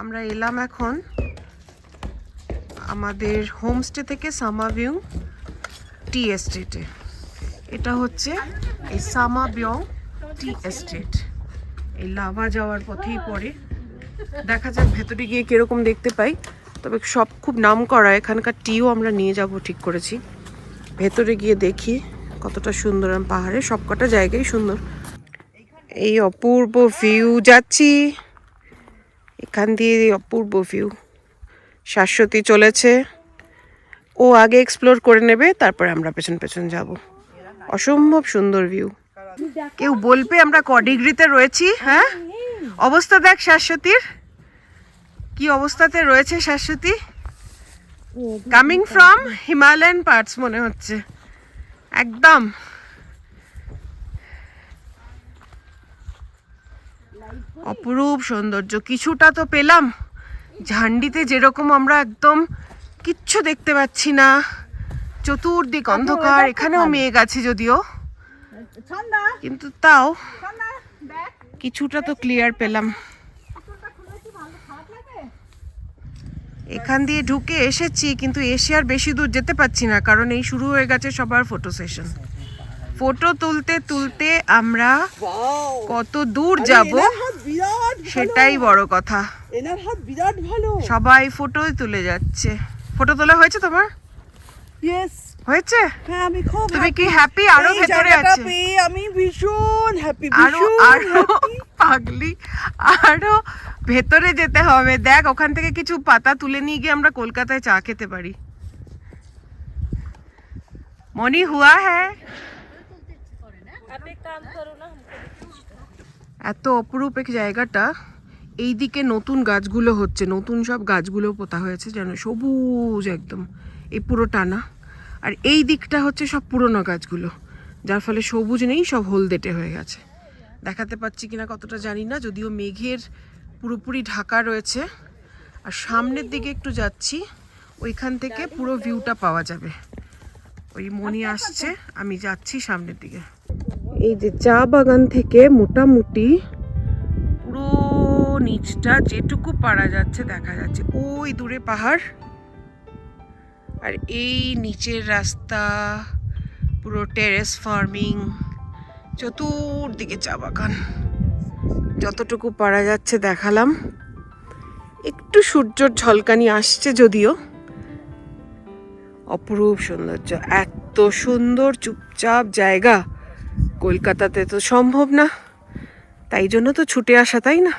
আমরা এলাম এখন আমাদের হোমস্টে থেকে সামাবিয়ং টি এস্টেটে। এটা হচ্ছে এই সামাবিয়ং টি এস্টেট, এই লাভা যাওয়ার পথেই পড়ে। দেখা যাক ভেতরে গিয়ে কিরকম দেখতে পাই, তবে সব খুব নাম করা। এখানকার টিও আমরা নিয়ে যাব ঠিক করেছি। ভেতরে গিয়ে দেখি কতটা সুন্দর। পাহাড়ে সবকটা জায়গায় সুন্দর। এই অপূর্ব ভিউ, যাচ্ছি এখান দিয়ে, অপূর্ব ভিউ। শাশ্বতী চলেছে, ও আগে এক্সপ্লোর করে নেবে, তারপরে আমরা পেছন পেছন যাব। অসম্ভব সুন্দর ভিউ। কেউ বলবে আমরা ক ডিগ্রিতে রয়েছি? হ্যাঁ, অবস্থা দেখ শাশ্বতীর, কি অবস্থাতে রয়েছে Shashwati. Coming from Himalayan parts মনে হচ্ছে একদম। অপরূপ সৌন্দর্য। কিছুটা তো পেলাম, ঝান্ডিতে যেরকম আমরা একদম কিচ্ছু দেখতে পাচ্ছি না, চতুর্দিক অন্ধকার। এখানেও মেঘ আছে যদিও, কিন্তু তাও কিছুটা তো ক্লিয়ার পেলাম। এখান দিয়ে ঢুকে এসেছি, কিন্তু এসে আর বেশি দূর যেতে পারছি না, কারণ এই শুরু হয়ে গেছে সবার ফটো সেশন। ফটো তুলতে তুলতে আমরা কত দূর যাব সেটাই বড় কথা। সবাই ফটোই তুলে যাচ্ছে। ফটো তোলা হয়েছে তোমার? হয়েছে? হ্যাঁ, আমি খুব তুমি কি হ্যাপি? আরো ভেতরে আছে? আমি ভীষণ হ্যাপি, আরো পাগলি, আরো ভেতরে যেতে হবে। দেখ, ওখান থেকে কিছু পাতা তুলে নিয়ে গিয়ে আমরা কলকাতায় চা খেতে পারি। মনি হুয়া হ্যাঁ। এত অপরূপ এক জায়গাটা। এইদিকে নতুন গাছগুলো হচ্ছে, নতুন সব গাছগুলো পোতা হয়েছে জানো, সবুজ একদম এই পুরো টানা। আর এই দিকটা হচ্ছে সব পুরনো গাছগুলো, যার ফলে সবুজ নেই, সব হলদেটে হয়ে গেছে। দেখাতে পাচ্ছি কিনা কতটা জানি না, যদিও মেঘের পুরোপুরি ঢাকা রয়েছে। আর সামনের দিকে একটু যাচ্ছি, ওইখান থেকে পুরো ভিউটা পাওয়া যাবে। ওই মনি আসছে, আমি যাচ্ছি সামনের দিকে। এই যে চা বাগান থেকে মোটামুটি পুরো নিচটা যেটুকু পারা যাচ্ছে দেখা যাচ্ছে। ওই দূরে পাহাড়, আর এই নিচের রাস্তা, পুরো টেরেস ফার্মিং, চতুর্দিকে চা বাগান। যতটুকু পারা যাচ্ছে দেখালাম। একটু সূর্যর ঝলকানি আসছে যদিও। অপরূপ সৌন্দর্য। এত সুন্দর চুপচাপ জায়গা কলকাতাতে তো সম্ভব না, তাই জন্য তো ছুটে আসা, তাই না?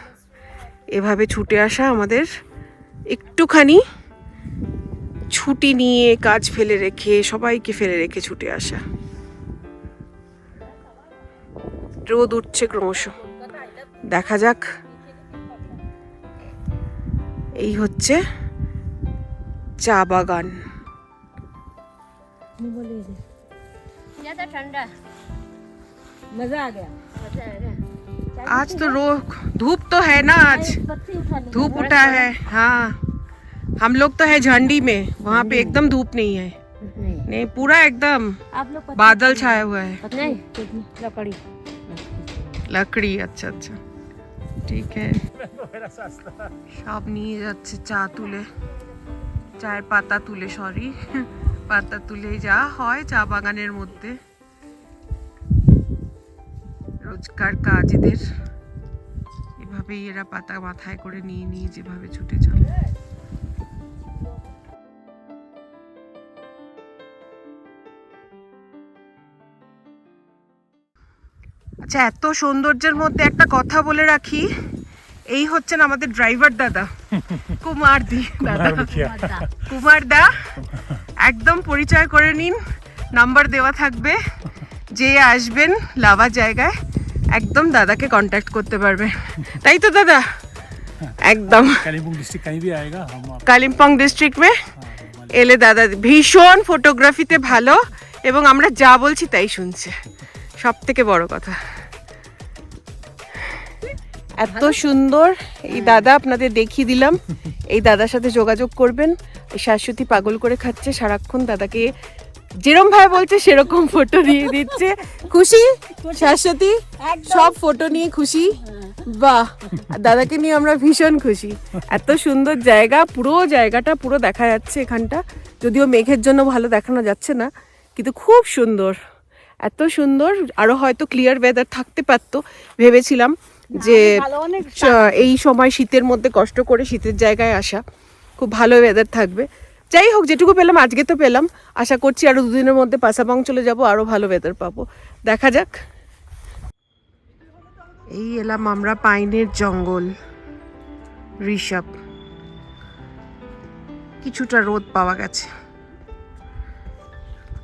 এভাবে ছুটে আসা আমাদের, একটুখানি ছুটি নিয়ে, কাজ ফেলে রেখে, সবাইকে ফেলে রেখে ছুটে আসা। রোদ উঠছে ক্রমশ, দেখা যাক। এই হচ্ছে চা বাগান। आज तो धूप तो है ना, आज धूप उठा है। हाँ, हम लोग तो है झंडी में, वहाँ पे एकदम धूप नहीं है। नहीं, पूरा एकदम बादल छाया हुआ है। लकड़ी, अच्छा अच्छा, ठीक है। সব নিয়ে যাচ্ছে চা তুলে, চায়ের পাতা তুলে, সরি পাতা তুলে যা হয় চা বাগানের মধ্যে। রোজকার কাজ এদের, এভাবেই এরা পাতা মাথায় করে নিয়ে নিয়ে যেভাবে ছুটে চলে। আচ্ছা, এত সৌন্দর্যের মধ্যে একটা কথা বলে রাখি, এই হচ্ছেন আমাদের ড্রাইভার দাদা, কুমার দি দাদা, কুমার দা। একদম পরিচয় করে নিন, নাম্বার দেওয়া থাকবে। যে আসবেন লাভা জায়গায় একদম দাদাকে কন্ট্যাক্ট করতে পারবে, তাই তো দাদা? একদম কালিম্পং ডিস্ট্রিক্ট মে এলে দাদা ভীষণ ফটোগ্রাফিতে ভালো, এবং আমরা যা বলছি তাই শুনছে, সব থেকে বড় কথা। এত সুন্দর এই দাদা, আপনাদের দেখিয়ে দিলাম। এই দাদার সাথে যোগাযোগ করবেন। শাশ্বতী পাগল করে খাচ্ছে সারাক্ষণ, দাদাকে যেরকম ভাবে বলছে সেরকম ফটো দিয়ে দিচ্ছে। খুশি শাশ্বতী? সব ফটো নিয়ে খুশি। বাহ, দাদাকে নিয়ে আমরা ভীষণ খুশি। এত সুন্দর জায়গা, পুরো জায়গাটা পুরো দেখা যাচ্ছে এখানটা। যদিও মেঘের জন্য ভালো দেখানো যাচ্ছে না, কিন্তু খুব সুন্দর, এত সুন্দর। আরো হয়তো ক্লিয়ার ওয়েদার থাকতে পারতো, ভেবেছিলাম যে এই সময় শীতের মধ্যে কষ্ট করে শীতের জায়গায় আসা, খুব ভালো ওয়েদার থাকবে। যাই হোক, যেটুকু পেলাম আজকে তো পেলাম, আশা করছি আরো দুদিনের মধ্যে পাসাবং চলে যাব, আরো ভালো ওয়েদার পাবো, দেখা যাক। এই এলাম আমরা পাইনের জঙ্গল, ঋষভ। কিছুটা রোদ পাওয়া গেছে।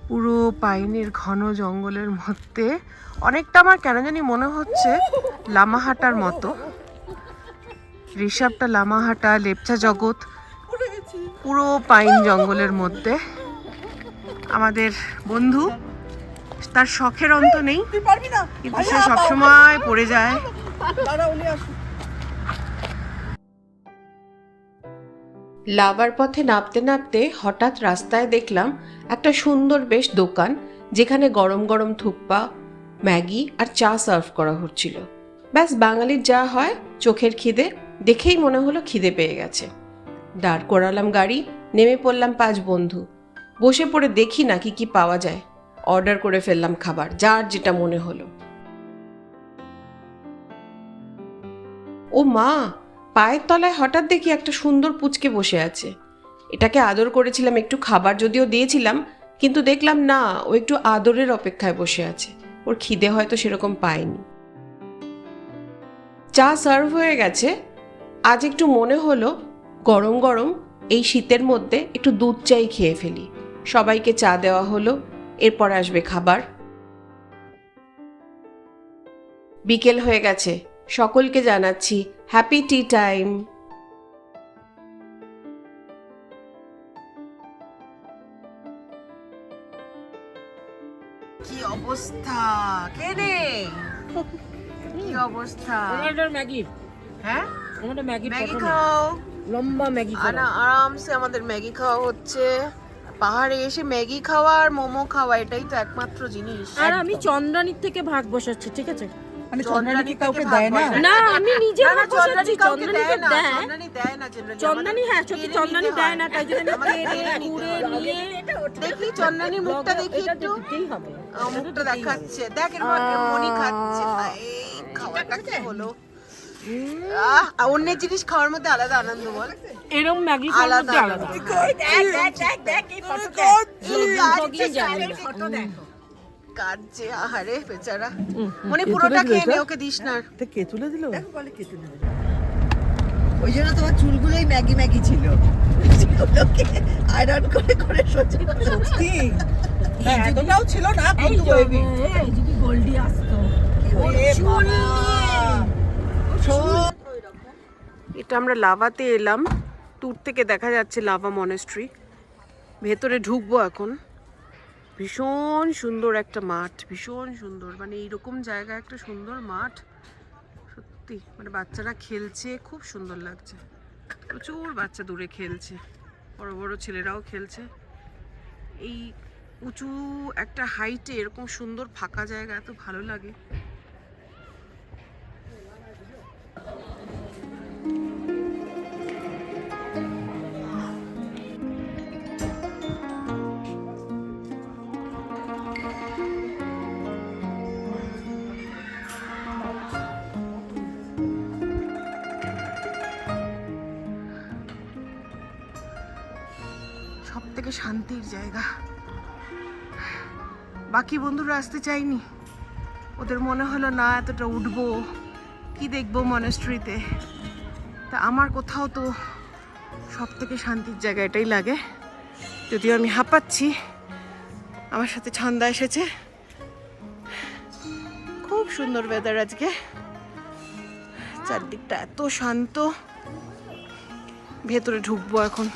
পুরো পাইনের ঘন জঙ্গলের মধ্যে অনেকটা আমার কেন জানি মনে হচ্ছে লামাহাটার মতো। ঋষভটা লামাহাটা, লেপচা জগৎ, পুরো পাইন জঙ্গলের মধ্যে। আমাদের বন্ধু, তার শখের অন্ত নেই, কিন্তু সে সবসময় পড়ে যায়। লাভার পথে নামতে নামতে হঠাৎ রাস্তায় দেখলাম একটা সুন্দর বেশ দোকান, যেখানে গরম গরম থুপ্পা, ম্যাগি আর চা সার্ভ করা হচ্ছিল। ব্যাস বাঙালির যা হয়, চোখের খিদে, দেখেই মনে হলো খিদে পেয়ে গেছে। দাঁড় করালাম গাড়ি, নেমে পড়লাম 5 বন্ধু। বসে পড়ে দেখি না কি কি পাওয়া যায়। অর্ডার করে ফেললাম খাবার, যার যেটা মনে হলো। ও মা, পায়ের তলায় হঠাৎ দেখি একটা সুন্দর পুচকে বসে আছে। এটাকে আদর করেছিলাম, একটু খাবার যদিও দিয়েছিলাম, কিন্তু দেখলাম না, ও একটু আদরের অপেক্ষায় বসে আছে। ওর খিদে হয়তো সেরকম পায়নি। চা সার্ভ হয়ে গেছে। আজ একটু মনে হলো গরম গরম এই শীতের মধ্যে একটু দুধ চাই খেয়ে ফেলি। সবাইকে চা দেওয়া হলো, এরপর আসবে খাবার। বিকেল হয়ে গেছে, সকলকে জানাচ্ছি হ্যাপি টি টাইম। কি অবস্থা, কে রে, কি অবস্থা? ম্যাগি, হ্যাঁ, ম্যাগি ম্যাগি খাও, লম্বা ম্যাগি আরামসে আমাদের ম্যাগি খাওয়া হচ্ছে। পাহাড়ে এসে ম্যাগি খাওয়া আর মোমো খাওয়া, এটাই তো একমাত্র জিনিস। আর আমি চন্দ্রানীর থেকে ভাগ বসাচ্ছি, ঠিক আছে? মানে চন্দ্রানী কাউকে দেয় না? না, আমি নিজে ভাগ বসাচ্ছি। কাউকে চন্দ্রানীকে দেয় না, দেয়। চন্দ্রানী দেয় না generally। চন্দ্রানী, হ্যাঁ সত্যি কেড়ে চন্দ্রানী নিতে দেয় হয়। না, তাই জন্য আমি আমাদের কেড়ে কেড়ে নিতে কুড়ে হয়। নিয়ে দেখি চন্দ্রানীর মুখটা দেখি একটু। দিতেই হবে। মুখটা দেখাচ্ছে, দেখ এর মনি খাচ্ছে। এই খাওয়াটা কি হলো? অন্যের জিনিস খাওয়ার মধ্যে আলাদা আনন্দ, বল। এরকম ম্যাগি খাওয়ার মধ্যে আলাদা। কাঁদছে, আহারে বেচারা। মনে পুরোটা খেয়ে নে, ওকে দিস না। কে তুলে দিল? ওই জন্য তোমার চুলগুলোই ম্যাগি ম্যাগি ছিল, সেগুলোকে আয়রন করে করে সত্যি এতটাও ছিল না, এই কিন্তু baby। যদি গোল্ডি আসতো। ওরে বাবা। এটা আমরা লাভাতে এলাম, দূর থেকে দেখা যাচ্ছে লাভা মনেস্ট্রি। ভেতরে ঢুকবো এখন। ভীষণ সুন্দর একটা মাঠ, ভীষণ সুন্দর, মানে এইরকম জায়গা একটা সুন্দর মাঠ, সত্যি মানে বাচ্চারা খেলছে, খুব সুন্দর লাগছে। প্রচুর বাচ্চা দূরে খেলছে, বড় বড় ছেলেরাও খেলছে। এই উঁচু একটা হাইটে এরকম সুন্দর ফাঁকা জায়গা এত ভালো লাগে। সব থেকে শান্তির জায়গা। বাকি বন্ধুরা আসতে চাইনি, ওদের মনে হলো না এতটা উঠবো, কি দেখবো মনেস্ট্রিতে। তা আমার কোথাও তো সব থেকে শান্তির জায়গা এটাই লাগে। যদিও আমি হাঁপাচ্ছি, আমার সাথে ছন্দা এসেছে। খুব সুন্দর ওয়েদার আজকে, চারদিকটা এত শান্ত। ভেতরে ঢুকবো এখন।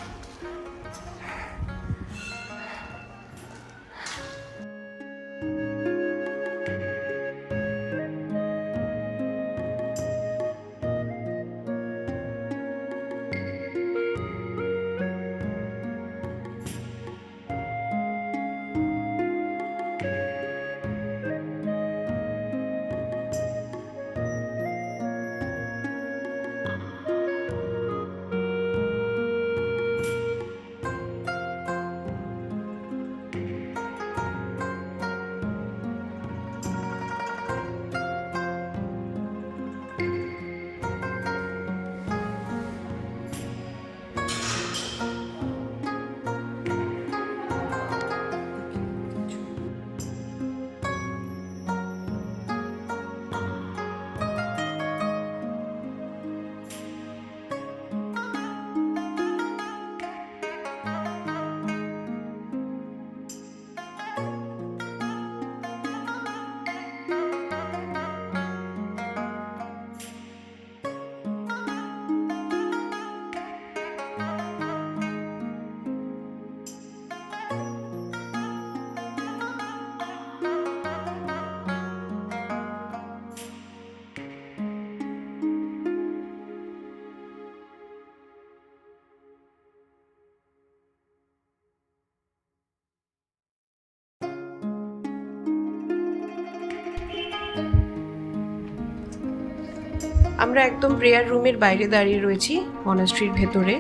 আমরা একদম প্রেয়ার রুমের বাইরে দাঁড়িয়ে রয়েছি মনাস্ট্রির ভেতরে,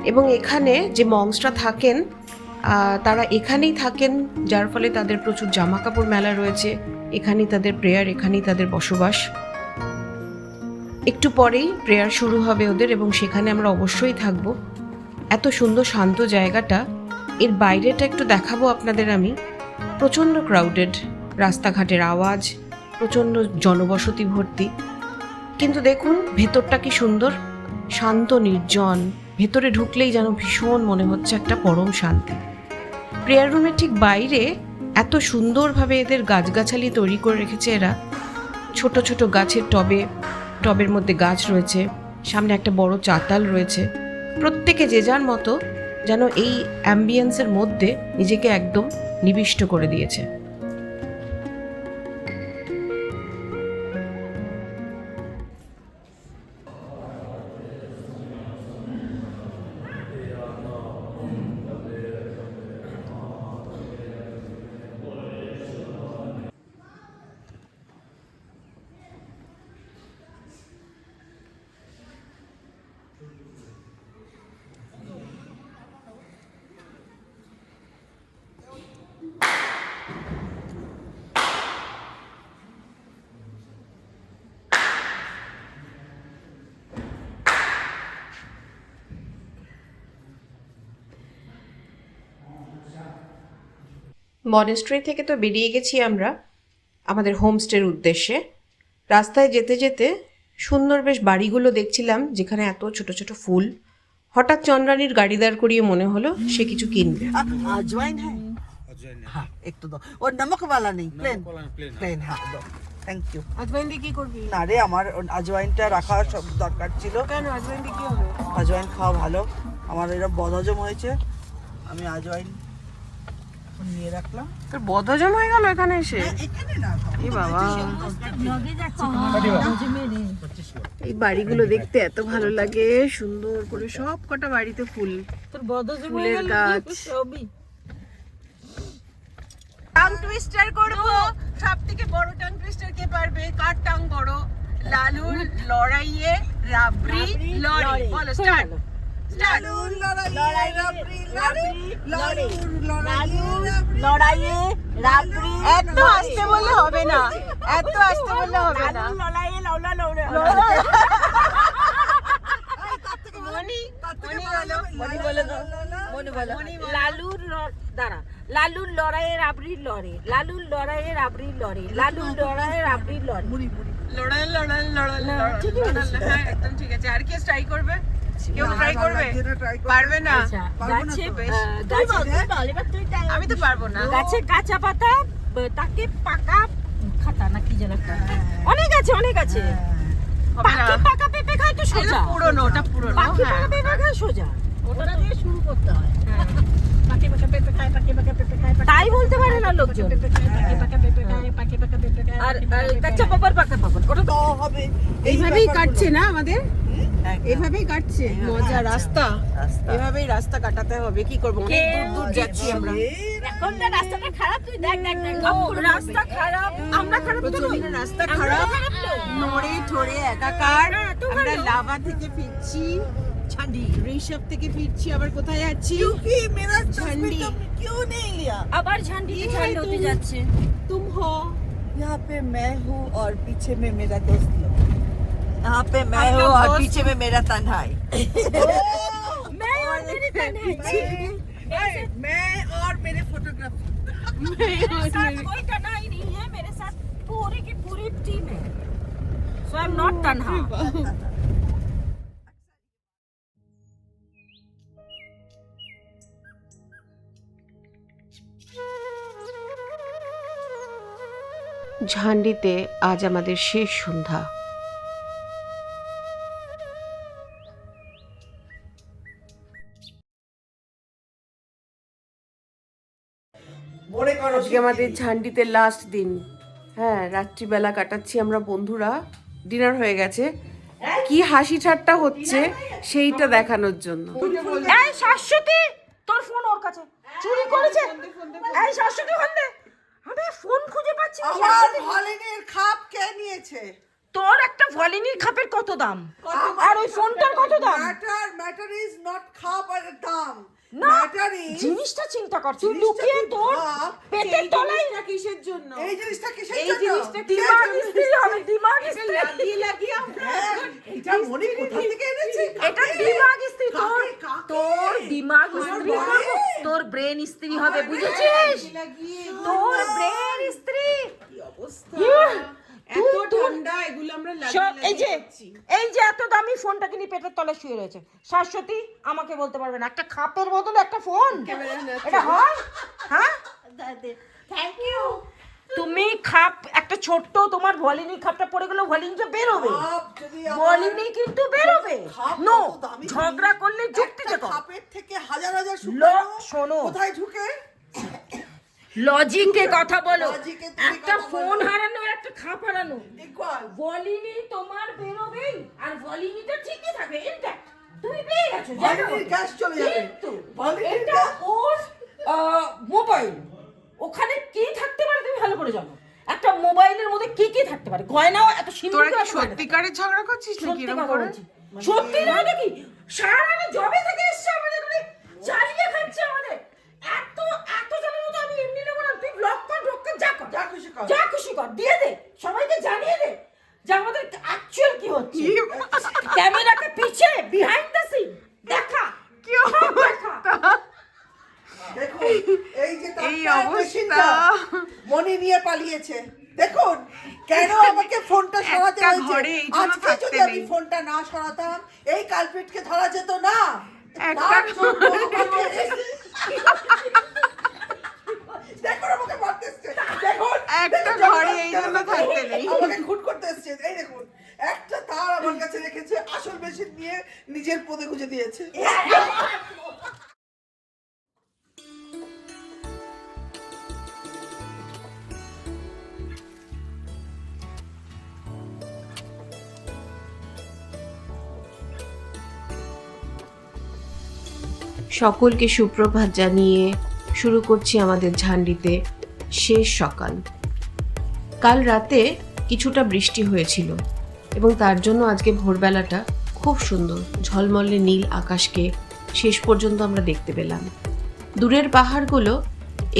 এবং এখানে যে মংসরা থাকেন তারা এখানেই থাকেন, যার ফলে তাদের প্রচুর জামা কাপড় মেলা রয়েছে, এখানেই তাদের প্রেয়ার, এখানেই তাদের বসবাস। একটু পরেই প্রেয়ার শুরু হবে ওদের, এবং সেখানে আমরা অবশ্যই থাকব। এত সুন্দর শান্ত জায়গাটা, এর বাইরেটা একটু দেখাবো আপনাদের আমি। প্রচণ্ড ক্রাউডেড, রাস্তাঘাটের আওয়াজ, প্রচণ্ড জনবসতি ভর্তি, কিন্তু দেখুন ভেতরটা কি সুন্দর, শান্ত নির্জন। ভেতরে ঢুকলেই যেন ভীষণ মনে হচ্ছে একটা পরম শান্তি। প্রেয়ার রুমের ঠিক বাইরে এত সুন্দরভাবে এদের গাছগাছালি তৈরি করে রেখেছে এরা। ছোট ছোট গাছের টবের মধ্যে গাছ রয়েছে, সামনে একটা বড় চাতাল রয়েছে। প্রত্যেকে যে যার মতো যেন এই অ্যাম্বিয়েন্সের মধ্যে নিজেকে একদম নিবিষ্ট করে দিয়েছে। মনেস্ট্রি থেকে তো বেরিয়ে গেছি আমরা আমাদের হোমস্টের উদ্দেশ্যে। রাস্তায় যেতে যেতে সুন্দর বেশ বাড়িগুলো দেখছিলাম, যেখানে এত ছোট ছোট ফুল। হঠাৎ চন্দ্রানীর গাড়ি দাঁড় করিয়ে মনে হলো সে কিছু কিনবে। अजवाइन है हाँ एक तो दो और नमक वाला नहीं प्लेन प्लेन हाँ दो थैंक यू আজওয়াইন দিয়ে কি করবি? না রে আমার আজওয়াইনটা রাখা সব দরকার ছিল। কেন আজওয়াইন দিয়ে কি হবে? আজওয়াইন খাওয়া ভালো, আমার এটা বদহজম হয়েছে, আমি আজওয়াইন এখন নিয়ে রাখলাম। তোর বদহজম হয়ে গেল এখানে এসে? এখানে না এ বাবা, এই বাড়িগুলো দেখতে এত ভালো লাগে, সুন্দর করে সব কটা বাড়িতে ফুল, তোর বদহজম ফুলের গাছ। টাং টুইস্টার করব। সবথেকে বড় টাং টুইস্টার কে পারবে? কার টাং বড়? লালুর লড়াইয়ে রাবড়ি লড়ে। বলো স্টার্ট। লালুর লড়াইয়ে রাবড়ি লড়ে, লালুর লড়াইয়ে রাবড়ি। এত আস্তে বললে হবে না, এত আস্তে বললে হবে না। লড়াইয়ে লাউলা লড়ে। লালুর লড়াইয়ে রাবড়ি লড়ে, লালুর লড়াইয়ে রাবড়ি লড়ে, লালুর লড়াইয়ে রাবড়ি লড়ে। লড়াই লড়াই লড়াই লড়াই। হ্যাঁ একদম ঠিক আছে। আর কি ট্রাই করবে? কেউ ট্রাই করবে? পারবে না? গাছে আমি তো পারবো না। গাছে কাঁচা পাতা তাকে পাকা খাতা না কি যেন একটা অনেক আছে, অনেক আছে। পাখি পাকা পেঁপে খায় তো সোজা। পুরনো, ওটা পুরনো। পাখি পাকা পেঁপে খায় সোজা, ওটা দিয়ে শুরু করতে হয়। পাখি পাকা পেঁপে খায়, পাখি পাকা পেঁপে খায়, তাই বলতে পারে না লোকজন। পাখি পাকা পেঁপে খায়, পাখি পাকা পেঁপে খায়। আর কাঁচা পাপড় পাকা পাপড় ওটা তো হবে। এইভাবেই কাটছে না আমাদের, এভাবেই কাটছে। মজা রাস্তা, এভাবেই রাস্তা কাটাতে হবে। কি করবো, অনেক দূর দূর যাচ্ছি আমরা। এখন তো রাস্তাটা খারাপ, তুই দেখ দেখ দেখ। রাস্তা খারাপ, আমরা খারাপ তো নই। রাস্তা খারাপ, নড়ে ঠড়ে একাকার। আমরা লাভা থেকে ফিরছি, ঝান্ডি ঋষভ থেকে ফিরছি, আবার কোথায় যাচ্ছি? क्योंकि मेरा झंडी तुमने क्यों नहीं लिया? আবার ঝান্ডি ঝান্ডি হতে যাচ্ছে। तुम हो यहाँ पे मैं हूँ और पीछे में मेरा दोस्त लोग। यहाँ पे मैं हम हूँ लोग और दोस्त- पीछे में मेरा तन्हाई। मैं और मेरी तन्हाई। मैं और मेरे फोटोग्राफर। मेरे साथ कोई तन्हाई नहीं है, मेरे साथ पूरी की पूरी टीम है। So I'm not तन्हा। ঝান্ডিতে আজ আমাদের শেষ সন্ধ্যা। আজকে আমাদের ঝান্ডিতে লাস্ট দিন। হ্যাঁ, রাত্রিবেলা কাটাচ্ছি আমরা বন্ধুরা। ডিনার হয়ে গেছে, কি হাসি ঠাট্টা হচ্ছে সেইটা দেখানোর জন্য। এই শাশ্বতী, তোর ফোন ওর কাছে চুরি করেছে। এই শাশ্বতী ফোন দে, আমি ফোন খুঁজে পাচ্ছি না। আমার হলিডের খাপ কে নিয়েছে? তোর একটা ভলিনির খাপের কত দাম আর ওই ফোনটার কত দাম? ম্যাটার ইজ নট খাপ আর দাম, না, ম্যাটার ইজ জিনিসটা চিন্তা কর, তুই লুকিয়ে তোর পেটের তলায় কিসের জন্য, এই জিনিসটা কিসের এই জন্য, জিনিসটা দিমাগ স্ত্রী হবে, দিমাগ স্ত্রী লাগিয়ে আমরা এটা মনে কোথা থেকে এনেছি, এটা দিমাগ স্ত্রী তোর, তোর দিমাগ স্ত্রী করবো, তোর ব্রেন স্ত্রী হবে, বুঝেছিস? তোর ব্রেন স্ত্রী। কি অবস্থা, এত ঠান্ডা এগুলো আমরা এই যে এত দামি ফোনটা কিনে পেটের তলায় শুয়ে রয়েছে, শাশ্বতী আমাকে বলতে পারবে না একটা খাপের বদলে একটা ফোন এটা হয়? হ্যাঁ, থ্যাংক ইউ। তুমি খাপ একটা ছোট্ট তোমার ভলিনি খাপটা পড়ে গেলে ভলিনিটা বেরোবে, ভলিনি কিন্তু বেরোবে। নো, ঝগড়া করলে যুক্তিতে কর, খাপের থেকে হাজার হাজার শোনো কোথায় ঢুকে, লজিকে কথা বলো, লজিকে তুমি একটা কথা ফোন বলো। হারানো আর একটা খাপ হারানো, ইকুয়াল ভলিনি তোমার বেরোবেই আর ভলিনিটা ঠিকই থাকবে ইনট্যাক্ট, তুমি পেয়ে গেছো জানো, ভলিনির গ্যাস চলে যাবে, কিন্তু ভলিনির এটা গ্যাস ওর মোবাইল, ওখানে কি থাকতে পারে তুমি ভালো করে জানো, একটা মোবাইলের মধ্যে কি কি থাকতে পারে, গয়নাও এত সিম্পল তোরা কি সত্যিকারের ঝগড়া করছিস নাকি সত্যি এরকম কথা করে? বলছি, সত্যি নয় নাকি? সারাদিন জবে থেকে এসছে আমাদের করে চালিয়ে খাচ্ছে আমাদের, এত এত জনের মতো আমি এমনি নেবো না, তুই ব্লক কর যা কর, যা খুশি কর। যা খুশি কর, দিয়ে দে, সবাইকে জানিয়ে দে যে আমাদের অ্যাকচুয়াল কি হচ্ছে, ক্যামেরাকে পিছে বিহাইন্ড দ্য সিন দেখা, কি সব দেখা। দেখুন এই যে এই তার অবস্থা। মেশিনটা মনি নিয়ে পালিয়েছে, দেখুন কেন আমাকে ফোনটা সরাতে একটা হয়েছে, ঘরে এই জন্য আজকে থাকতে যদি আমি নেই। ফোনটা না সরাতাম এই কালপিটকে ধরা যেত না, একটা তার জন্য আমাকে- দেখুন আমাকে মারতে এসছে, দেখুন একটা দেখুন, ঘরে এই জন্য থাকতে নেই। আমাকে খুন করতে এসছে, এই দেখুন একটা তার আমার কাছে রেখেছে, আসল মেশিন নিয়ে নিজের পদে গুঁজে দিয়েছে। সকলকে সুপ্রভাত জানিয়ে শুরু করছি আমাদের ঝান্ডিতে শেষ সকাল। কাল রাতে কিছুটা বৃষ্টি হয়েছিল এবং তার জন্য আজকে ভোরবেলাটা খুব সুন্দর ঝলমলে নীল আকাশকে শেষ পর্যন্ত আমরা দেখতে পেলাম। দূরের পাহাড়গুলো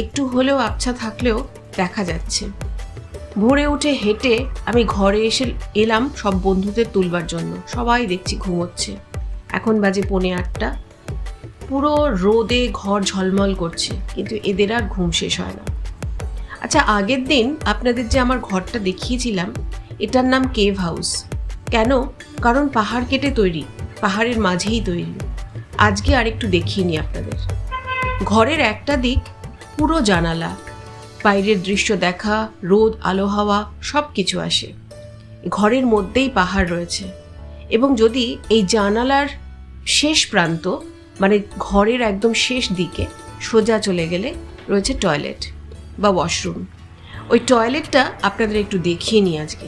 একটু হলেও আবছা থাকলেও দেখা যাচ্ছে। ভোরে উঠে হেঁটে আমি ঘরে এলাম সব বন্ধুদের তুলবার জন্য। সবাই দেখছি ঘুমোচ্ছে। এখন বাজে 8:45। পুরো রোদে ঘর ঝলমল করছে, কিন্তু এদের আর ঘুম শেষ হয় না। আচ্ছা, আগের দিন আপনাদের যে আমার ঘরটা দেখিয়েছিলাম, এটার নাম কেভ হাউস। কেন? কারণ পাহাড় কেটে তৈরি, পাহাড়ের মাঝেই তৈরি। আজকে আরেকটু দেখিয়ে নিই আপনাদের। ঘরের একটা দিক পুরো জানালা, বাইরের দৃশ্য দেখা, রোদ, আলো, হাওয়া সব কিছু আসে। ঘরের মধ্যেই পাহাড় রয়েছে এবং যদি এই জানালার শেষ প্রান্ত মানে ঘরের একদম শেষ দিকে সোজা চলে গেলে রয়েছে টয়লেট বা ওয়াশরুম। ওই টয়লেটটা আপনাদের একটু দেখিয়ে নিই আজকে,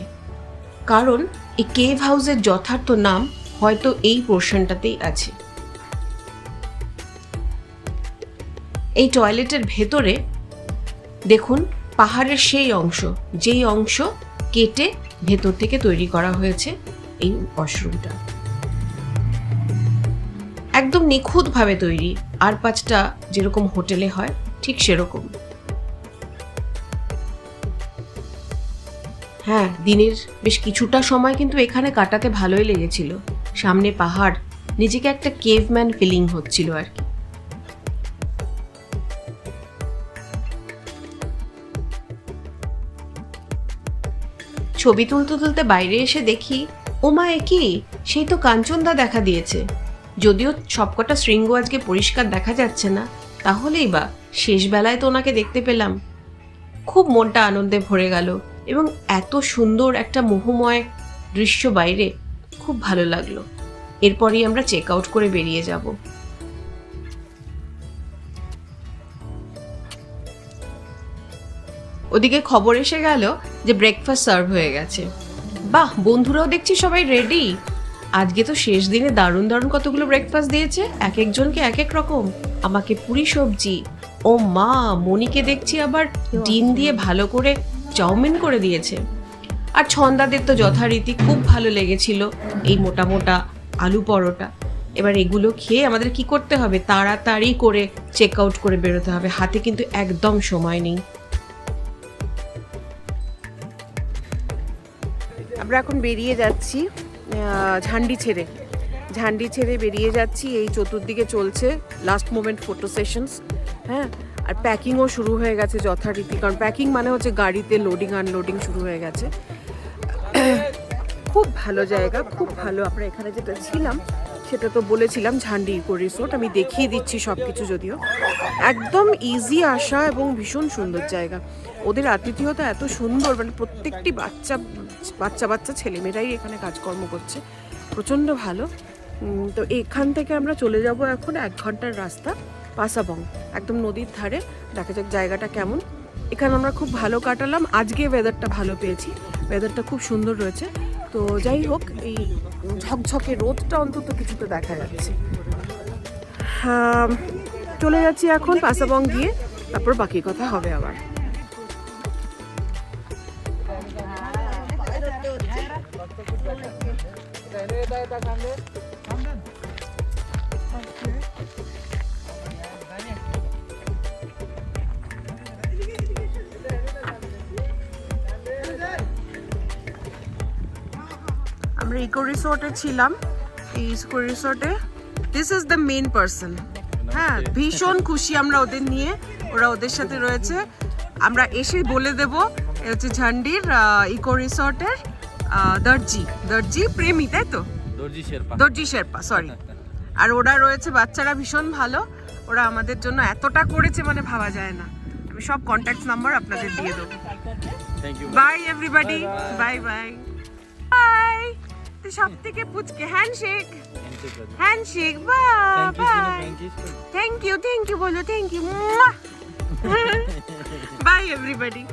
কারণ এই কেভ হাউসের যথার্থ নাম হয়তো এই পোর্শনটাতেই আছে। এই টয়লেটের ভেতরে দেখুন পাহাড়ের সেই অংশ, যেই অংশ কেটে ভেতর থেকে তৈরি করা হয়েছে এই ওয়াশরুমটা। একদম নিখুঁতভাবে তৈরি, আর 5টা যেরকম হোটেলে হয় ঠিক সেরকম। হ্যাঁ, দিনের বেশ কিছুটা সময় কিন্তু এখানে কাটাতে ভালোই লেগেছিল। সামনে পাহাড়, নিজেকে একটা কেভম্যান ফিলিং হচ্ছিল আর কি। ছবি তুলতে তুলতে বাইরে এসে দেখি, ও মা, এ কি, সেই তো কাঞ্চনদা দেখা দিয়েছে। যদিও সবকটা শৃঙ্গ আজকে পরিষ্কার দেখা যাচ্ছে না, তাহলেই বা শেষ বেলায় তো ওনাকে দেখতে পেলাম। খুব মনটা আনন্দে ভরে গেল এবং এত সুন্দর একটা মোহময় দৃশ্য বাইরে, খুব ভালো লাগলো। এরপরই আমরা চেক আউট করে বেরিয়ে যাব। ওদিকে খবর এসে গেল যে ব্রেকফাস্ট সার্ভ হয়ে গেছে। বাহ, বন্ধুরাও দেখছি সবাই রেডি। আজকে তো শেষ দিনে দারুণ দারুণ কতগুলো ব্রেকফাস্ট দিয়েছে, এক একজনকে এক এক রকম। আমাকে পুরি সবজি, ও মা, মনিকে দেখছি আবার ডিম দিয়ে ভালো করে চাউমিন করে দিয়েছে। আর ছন্দাদের তো যথারীতি খুব ভালো লেগেছিল এই মোটা মোটা আলু পরোটা। এবার এগুলো খেয়ে আমাদের কি করতে হবে, তাড়াতাড়ি করে চেক আউট করে বেরোতে হবে, হাতে কিন্তু একদম সময় নেই। আমরা এখন বেরিয়ে যাচ্ছি ঝান্ডি ছেড়ে বেরিয়ে যাচ্ছি। এই চতুর্দিকে চলছে লাস্ট মোমেন্ট ফটো সেশনস, হ্যাঁ। আর প্যাকিংও শুরু হয়ে গেছে যথারীতি, কারণ প্যাকিং মানে হচ্ছে গাড়িতে লোডিং আনলোডিং শুরু হয়ে গেছে। খুব ভালো জায়গা, খুব ভালো। আমরা এখানে যেটা ছিলাম সেটা তো বলেছিলাম ঝান্ডি ইকো রিসোর্ট, আমি দেখিয়ে দিচ্ছি সব কিছু। যদিও একদম ইজি আসা এবং ভীষণ সুন্দর জায়গা। ওদের আতিথেয়তা এত সুন্দর, মানে প্রত্যেকটি বাচ্চা ছেলেমেয়েরাই এখানে কাজকর্ম করছে, প্রচণ্ড ভালো। তো এখান থেকে আমরা চলে যাব এখন 1 ঘন্টার রাস্তা পাসাবং, একদম নদীর ধারে। দেখা যাক জায়গাটা কেমন। এখানে আমরা খুব ভালো কাটালাম, আজকে ওয়েদারটা ভালো পেয়েছি, ওয়েদারটা খুব সুন্দর রয়েছে। তো যাই হোক, এই ঝকঝকে রোদটা অন্তত কিছুটা দেখা যাচ্ছে। চলে যাচ্ছি এখন পাসাবং গিয়ে, তারপর বাকি কথা হবে আবার। আমরা ইকো রিসোর্টে ছিলাম। এই ইকো রিসোর্টে this is the main person, হ্যাঁ। ভীষণ খুশি আমরা ওদের নিয়ে, ওরা ওদের সাথে রয়েছে। আমরা এসে বলে দেব এ হচ্ছে ঝান্ডির ইকো রিসোর্টের দর্জি প্রেমী, তাই তো? দর্জি শেরপা, সরি। আর ওরা রয়েছে, বাচ্চারা ভীষণ ভালো, ওরা আমাদের জন্য এতটা করেছে মানে ভাবা যায় না। আমি সব কন্ট্যাক্ট নাম্বার আপনাদের দিয়ে দেবো। Bye everybody, bye bye bye. তো সব থেকে পুচকে হ্যান্ডশেক বাই। থ্যাংক ইউ বলো, থ্যাংক ইউ। Bye everybody.